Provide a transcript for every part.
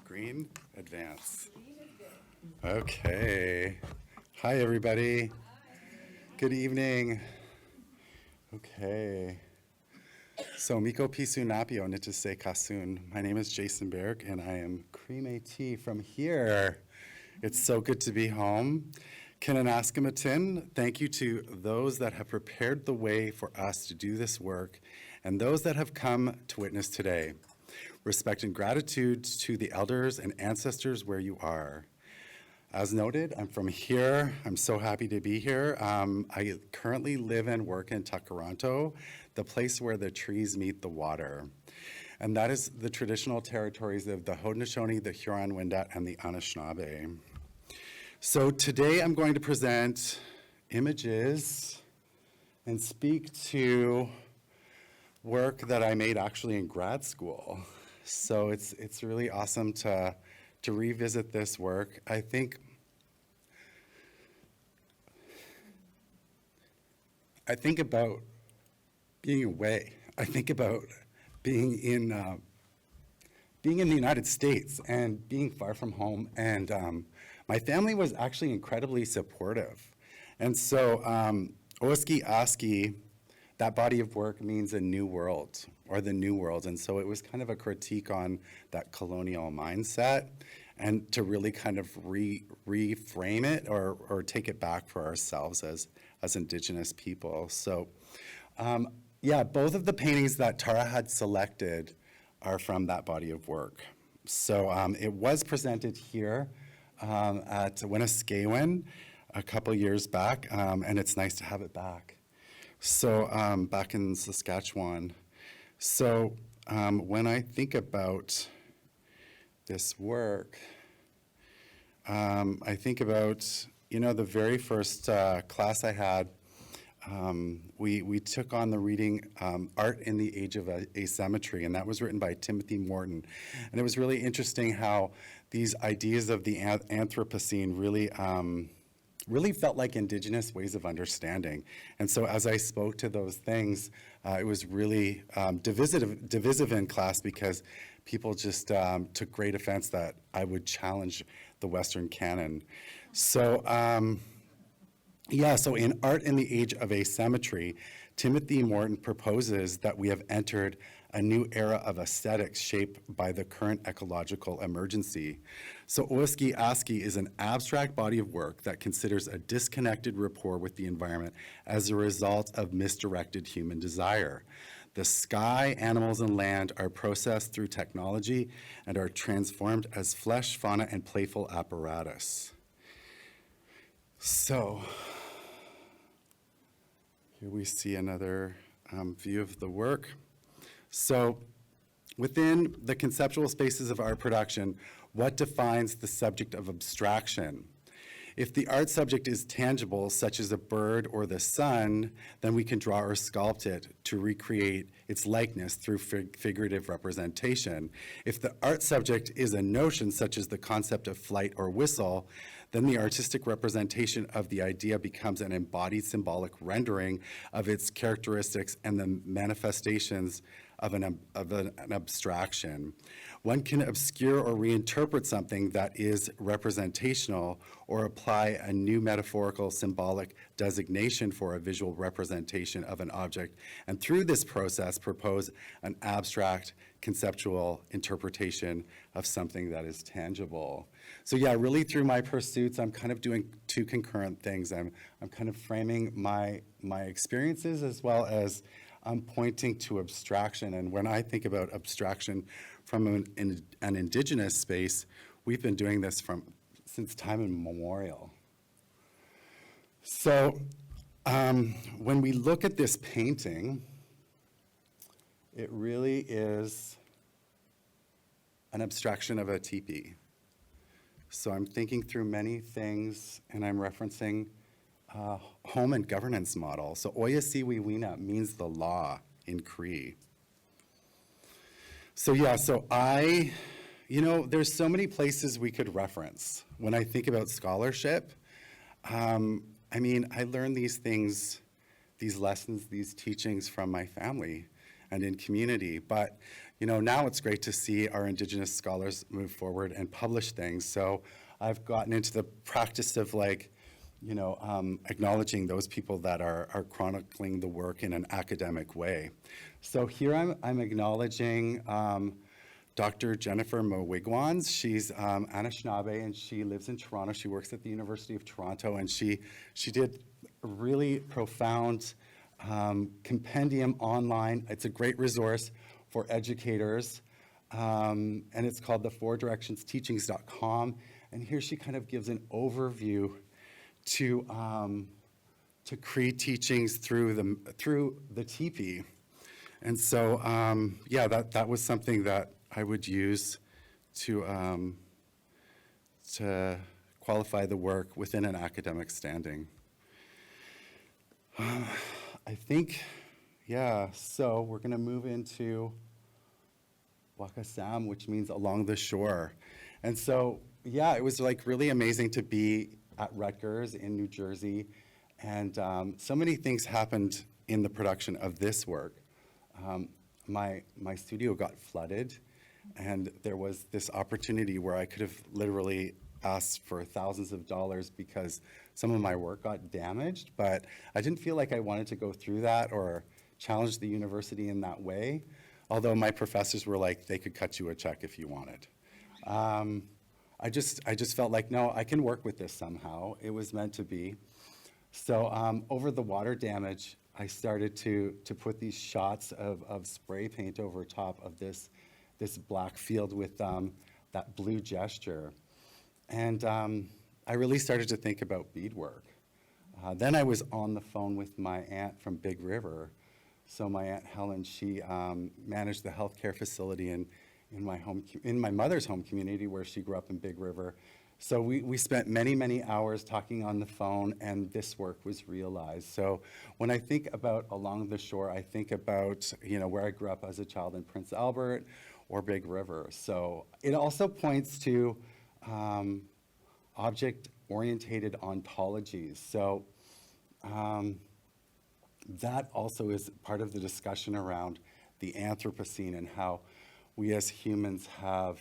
Green, advance. Okay. Hi, everybody. Good evening. Okay. So, Miko Pisu Napio Nitise Kasun. My name is Jason Berg, and I am Cream AT from here. It's so good to be home. Kinanaskamatin, thank you to those that have prepared the way for us to do this work and those that have come to witness today. Respect and gratitude to the elders and ancestors where you are. As noted, I'm from here. I'm so happy to be here. I currently live and work in Takaranto, the place where the trees meet the water. And that is the traditional territories of the Haudenosaunee, the Huron-Wendat, and the Anishinaabe. So today I'm going to present images and speak to work that I made actually in grad school. So it's really awesome to revisit this work. I think about being away. I think about being in the United States and being far from home. And my family was actually incredibly supportive. And so Oski Oski, that body of work means a new world, or the new world. And so it was kind of a critique on that colonial mindset and to really kind of reframe it or take it back for ourselves as Indigenous people. So yeah, both of the paintings that Tara had selected are from that body of work. So it was presented here at Winniskewin a couple years back, and it's nice to have it back. So back in Saskatchewan. So when I think about this work, I think about, the very first class I had, we took on the reading Art in the Age of Asymmetry, and that was written by Timothy Morton. And it was really interesting how these ideas of the Anthropocene really felt like Indigenous ways of understanding. And so as I spoke to those things, it was really divisive in class because people just took great offense that I would challenge the Western canon. So yeah, so in Art in the Age of Asymmetry, Timothy Morton proposes that we have entered a new era of aesthetics shaped by the current ecological emergency. So Oski Oski is an abstract body of work that considers a disconnected rapport with the environment as a result of misdirected human desire. The sky, animals, and land are processed through technology and are transformed as flesh, fauna, and playful apparatus. So here we see another view of the work. So within the conceptual spaces of art production, what defines the subject of abstraction? If the art subject is tangible, such as a bird or the sun, then we can draw or sculpt it to recreate its likeness through figurative representation. If the art subject is a notion, such as the concept of flight or whistle, then the artistic representation of the idea becomes an embodied symbolic rendering of its characteristics and the manifestations of an abstraction. One can obscure or reinterpret something that is representational or apply a new metaphorical symbolic designation for a visual representation of an object, and through this process propose an abstract conceptual interpretation of something that is tangible. So yeah, really through my pursuits, I'm kind of doing two concurrent things. I'm kind of framing my experiences as well as I'm pointing to abstraction. And when I think about abstraction from an Indigenous space, we've been doing this since time immemorial. So when we look at this painting, it really is an abstraction of a teepee. So I'm thinking through many things, and I'm referencing home and governance model. So Oyasiwi Wina means the law in Cree. So yeah, so there's so many places we could reference. When I think about scholarship, I learned these things, these lessons, these teachings from my family and in community. But now it's great to see our Indigenous scholars move forward and publish things. So I've gotten into the practice of acknowledging those people that are chronicling the work in an academic way. So here I'm acknowledging Dr. Jennifer Mawigwans. She's Anishinaabe, and she lives in Toronto. She works at the University of Toronto, and she did a really profound compendium online. It's a great resource for educators, and it's called the fourdirectionsteachings.com. And here she kind of gives an overview to Cree teachings through the teepee. And so, that was something that I would use to qualify the work within an academic standing. I think, so we're going to move into Wakasam, which means along the shore. And so, it was really amazing to be at Rutgers in New Jersey. And so many things happened in the production of this work. My studio got flooded, and there was this opportunity where I could have literally asked for thousands of dollars because some of my work got damaged, but I didn't feel like I wanted to go through that or challenge the university in that way, although my professors were like, they could cut you a check if you wanted. I just felt like, no, I can work with this somehow. It was meant to be. So over the water damage, I started to put these shots of spray paint over top of this black field with that blue gesture. And I really started to think about beadwork. Then I was on the phone with my aunt from Big River. So my Aunt Helen, she managed the healthcare facility in my mother's home community where she grew up in Big River. So we spent many, many hours talking on the phone, and this work was realized. So when I think about Along the Shore, I think about where I grew up as a child in Prince Albert or Big River. So it also points to object-orientated ontologies. So that also is part of the discussion around the Anthropocene and how we as humans have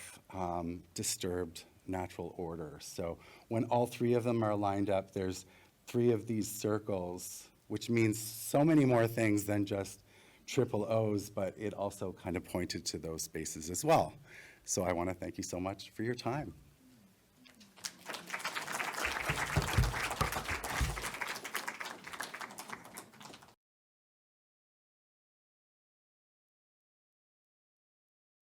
disturbed natural order. So when all three of them are lined up, there's three of these circles, which means so many more things than just triple O's, but it also kind of pointed to those spaces as well. So I want to thank you so much for your time.